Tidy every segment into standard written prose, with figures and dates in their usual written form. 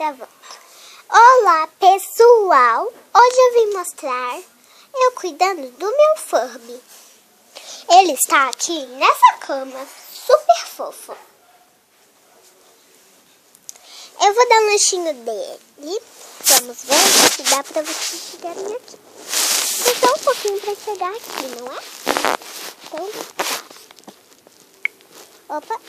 Gravando. Olá, pessoal! Hoje eu vim mostrar eu cuidando do meu Furby. Ele está aqui nessa cama, super fofo. Eu vou dar um lanchinho dele. Vamos ver se dá pra vocês chegarem aqui. Tem só um pouquinho pra chegar aqui, não é? Então, opa,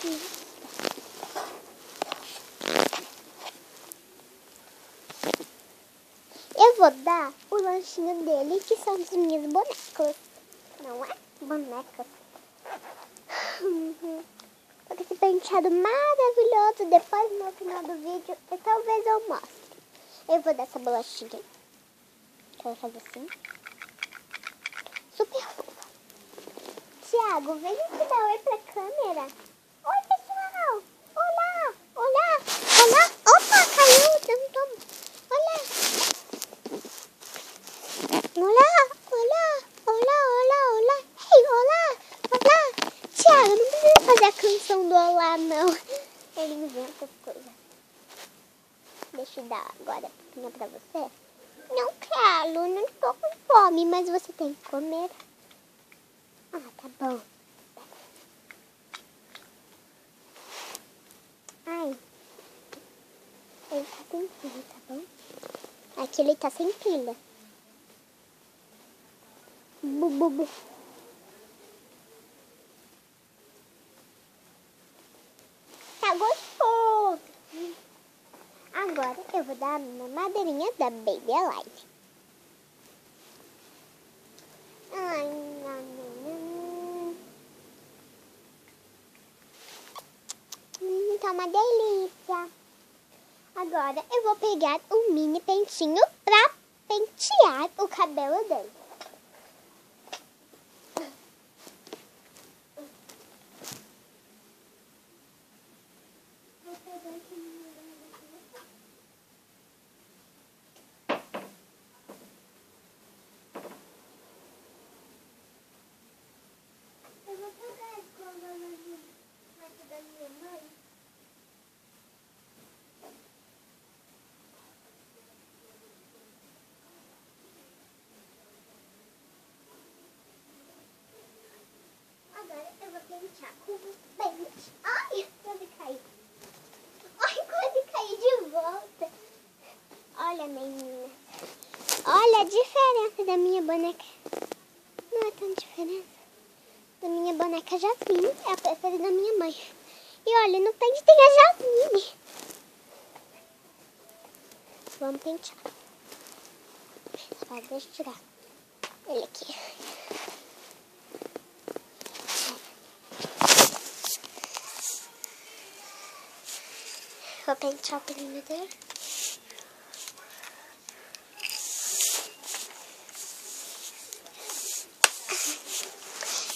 eu vou dar o lanchinho dele, que são as minhas bonecas. Não é? Bonecas. Com esse penteado maravilhoso. Depois, no final do vídeo, talvez eu mostre. Eu vou dar essa bolachinha. Que vai fazer assim. Super fofa. Tiago, vem aqui dar oi pra câmera. Oi, pessoal. Olá, olá, olá. Opa, caiu. Toma. Olá. Olá, olá, olá, olá, olá. Ei, olá, olá. Tiago, não precisa fazer a canção do olá, não. Ele inventa as coisas. Deixa eu dar agora pra você. Não quero, não estou com fome, mas você tem que comer. Ah, tá bom. Ai, ele tá sem pilha, tá bom? Aqui ele tá sem pilha. Bububu. Tá gostoso. Agora eu vou dar uma madeirinha da Baby Alive. Ai, não. Tá uma delícia. Agora eu vou pegar um mini pentinho pra pentear o cabelo dele. Agora eu vou pentear com o pente. Ai, quase caí. Ai, quase caí de volta. Olha, menina. Olha a diferença da minha boneca. Não é tanta diferença. Da minha boneca Jasmine é a preferida da minha mãe. E olha, no pente tem a Jasmine. Vamos pentear. Só deixa eu tirar ele aqui. Vou pentear o pelinho dele.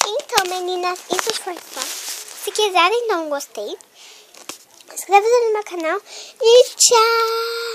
Então, meninas, isso foi só. Se quiserem dar um gostei, inscreva-se no meu canal e tchau!